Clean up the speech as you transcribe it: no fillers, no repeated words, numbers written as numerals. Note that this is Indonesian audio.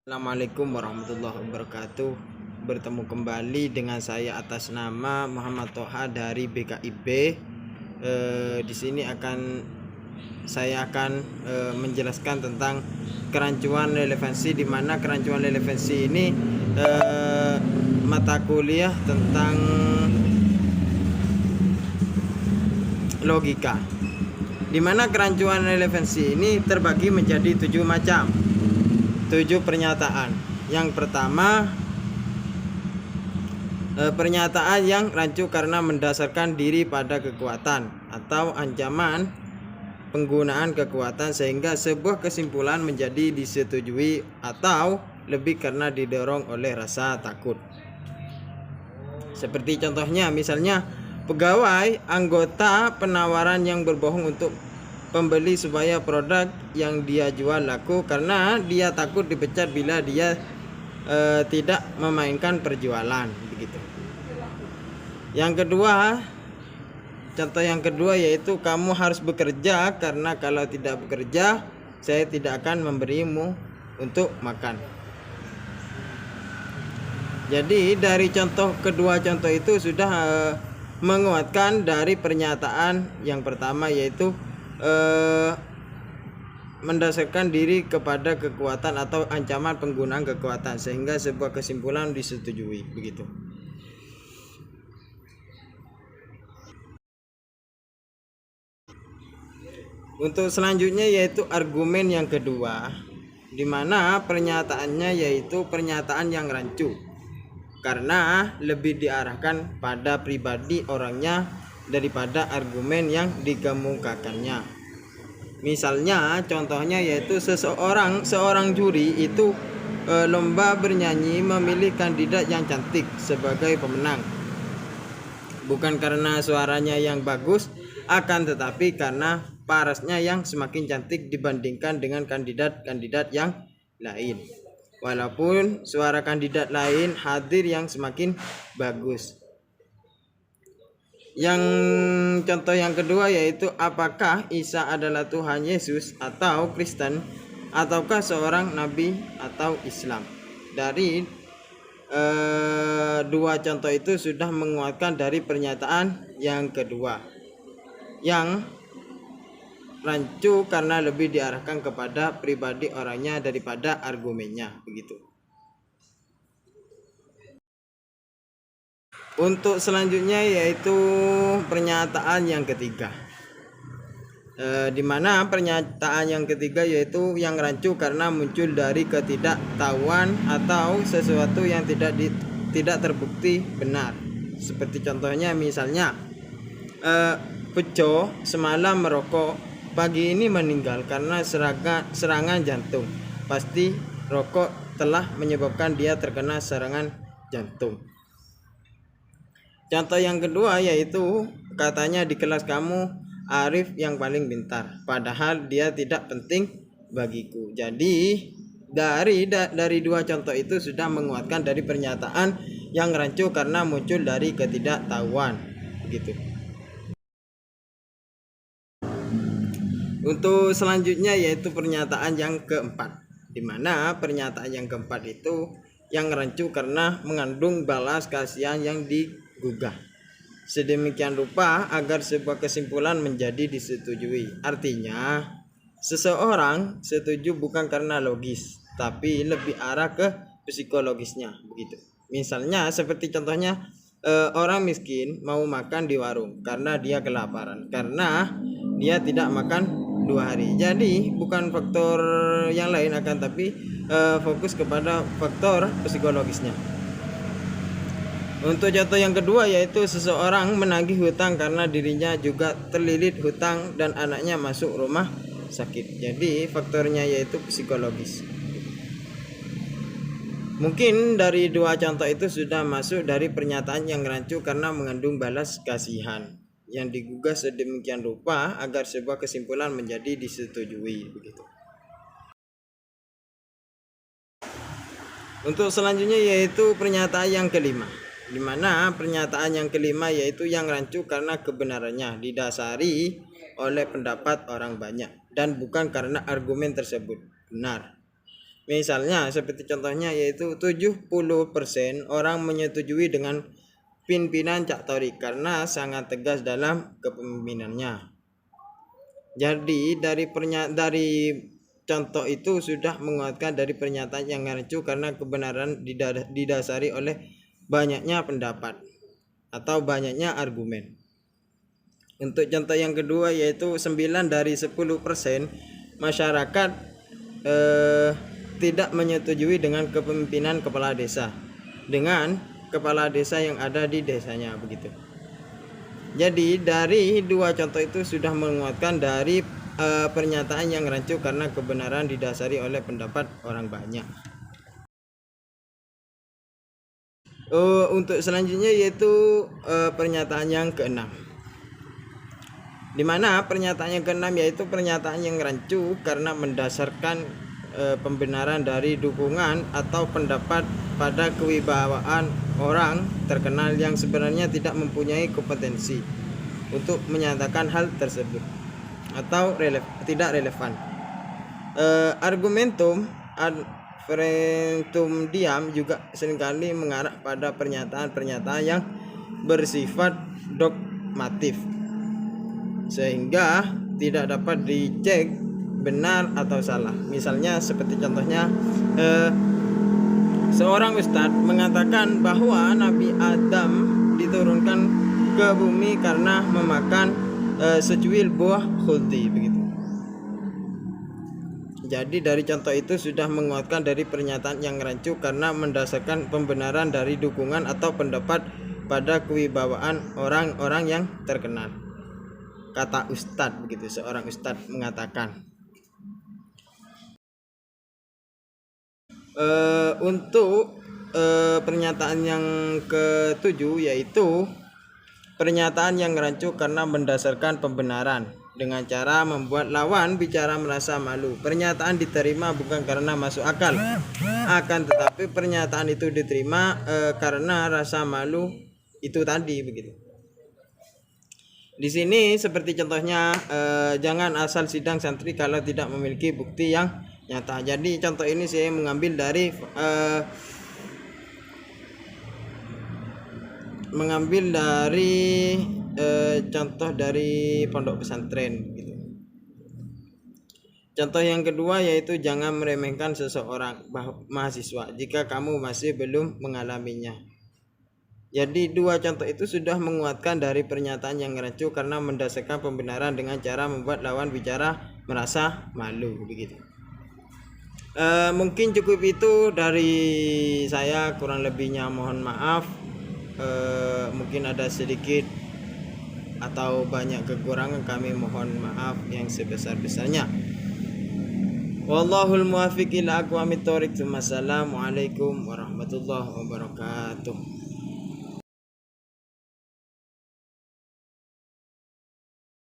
Assalamualaikum warahmatullahi wabarakatuh. Bertemu kembali dengan saya atas nama Muhammad Toha dari BKIB. Di sini saya akan menjelaskan tentang kerancuan relevansi, di mana kerancuan relevansi ini mata kuliah tentang logika, di mana kerancuan relevansi ini terbagi menjadi 7 macam. 7 pernyataan. Yang pertama, pernyataan yang rancu karena mendasarkan diri pada kekuatan atau ancaman penggunaan kekuatan sehingga sebuah kesimpulan menjadi disetujui, atau lebih karena didorong oleh rasa takut. Seperti contohnya, misalnya pegawai anggota penawaran yang berbohong untuk pembeli supaya produk yang dia jual laku karena dia takut dipecat bila dia tidak memainkan perjualan, begitu. Yang kedua, contoh yang kedua yaitu kamu harus bekerja karena kalau tidak bekerja saya tidak akan memberimu untuk makan. Jadi dari kedua contoh itu sudah menguatkan dari pernyataan yang pertama, yaitu mendasarkan diri kepada kekuatan atau ancaman penggunaan kekuatan sehingga sebuah kesimpulan disetujui, begitu. Untuk selanjutnya yaitu argumen yang kedua, di mana pernyataannya yaitu pernyataan yang rancu karena lebih diarahkan pada pribadi orangnya daripada argumen yang dikemukakannya. Misalnya contohnya yaitu seorang juri itu lomba bernyanyi memilih kandidat yang cantik sebagai pemenang, bukan karena suaranya yang bagus, akan tetapi karena parasnya yang semakin cantik dibandingkan dengan kandidat-kandidat yang lain, walaupun suara kandidat lain hadir yang semakin bagus. Yang contoh yang kedua yaitu apakah Isa adalah Tuhan Yesus atau Kristen, ataukah seorang nabi atau Islam. Dari dua contoh itu sudah menguatkan dari pernyataan yang kedua, yang rancu karena lebih diarahkan kepada pribadi orangnya daripada argumennya, begitu. Untuk selanjutnya yaitu pernyataan yang ketiga, di mana pernyataan yang ketiga yaitu yang rancu karena muncul dari ketidaktahuan atau sesuatu yang tidak terbukti benar. Seperti contohnya misalnya Peco semalam merokok, pagi ini meninggal karena serangan jantung. Pasti rokok telah menyebabkan dia terkena serangan jantung. Contoh yang kedua yaitu katanya di kelas kamu Arif yang paling pintar, padahal dia tidak penting bagiku. Jadi dari dua contoh itu sudah menguatkan dari pernyataan yang rancu karena muncul dari ketidaktahuan, begitu. Untuk selanjutnya yaitu pernyataan yang keempat, di mana pernyataan yang keempat itu yang rancu karena mengandung balas kasihan yang digugah sedemikian rupa agar sebuah kesimpulan menjadi disetujui. Artinya seseorang setuju bukan karena logis, tapi lebih arah ke psikologisnya, begitu. Misalnya seperti contohnya orang miskin mau makan di warung karena dia kelaparan, karena dia tidak makan 2 hari. Jadi bukan faktor yang lain, akan tapi fokus kepada faktor psikologisnya. Untuk contoh yang kedua yaitu seseorang menagih hutang karena dirinya juga terlilit hutang dan anaknya masuk rumah sakit. Jadi faktornya yaitu psikologis. Mungkin dari dua contoh itu sudah masuk dari pernyataan yang rancu karena mengandung balas kasihan yang digugah sedemikian rupa agar sebuah kesimpulan menjadi disetujui, begitu. Untuk selanjutnya yaitu pernyataan yang kelima, di mana pernyataan yang kelima yaitu yang rancu karena kebenarannya didasari oleh pendapat orang banyak dan bukan karena argumen tersebut benar. Misalnya seperti contohnya yaitu 70% orang menyetujui dengan pimpinan Cak Torik karena sangat tegas dalam kepemimpinannya. Jadi dari contoh itu sudah menguatkan dari pernyataan yang rancu karena kebenaran didasari oleh banyaknya pendapat atau banyaknya argumen. Untuk contoh yang kedua yaitu 9 dari 10% masyarakat tidak menyetujui dengan kepemimpinan kepala desa dengan kepala desa yang ada di desanya begitu. Jadi dari dua contoh itu sudah menguatkan dari pernyataan yang rancu karena kebenaran didasari oleh pendapat orang banyak. Untuk selanjutnya yaitu pernyataan yang keenam, di mana pernyataan yang keenam yaitu pernyataan yang rancu karena mendasarkan pembenaran dari dukungan atau pendapat pada kewibawaan orang terkenal yang sebenarnya tidak mempunyai kompetensi untuk menyatakan hal tersebut atau tidak relevan. Argumentum ad referendum diam juga seringkali mengarah pada pernyataan-pernyataan yang bersifat dogmatif sehingga tidak dapat dicek benar atau salah. Misalnya seperti contohnya seorang ustadz mengatakan bahwa Nabi Adam diturunkan ke bumi karena memakan secuil buah khuldi begitu. Jadi dari contoh itu sudah menguatkan dari pernyataan yang rancu karena mendasarkan pembenaran dari dukungan atau pendapat pada kewibawaan orang-orang yang terkenal. Kata ustadz begitu, seorang ustadz mengatakan. Untuk pernyataan yang ketujuh yaitu pernyataan yang rancu karena mendasarkan pembenaran dengan cara membuat lawan bicara merasa malu. Pernyataan diterima bukan karena masuk akal, akan tetapi pernyataan itu diterima karena rasa malu itu tadi begitu. Di sini seperti contohnya jangan asal sidang santri kalau tidak memiliki bukti yang nyata. Jadi contoh ini saya mengambil dari contoh dari pondok pesantren gitu. Contoh yang kedua yaitu jangan meremehkan seseorang mahasiswa jika kamu masih belum mengalaminya. Jadi dua contoh itu sudah menguatkan dari pernyataan yang rancu karena mendasarkan pembenaran dengan cara membuat lawan bicara merasa malu begitu. Mungkin cukup itu dari saya, kurang lebihnya mohon maaf. Mungkin ada sedikit atau banyak kekurangan, kami mohon maaf yang sebesar-besarnya. Wallahul muwaffiq ila aqwamit thoriq. Wassalamualaikum warahmatullahi wabarakatuh.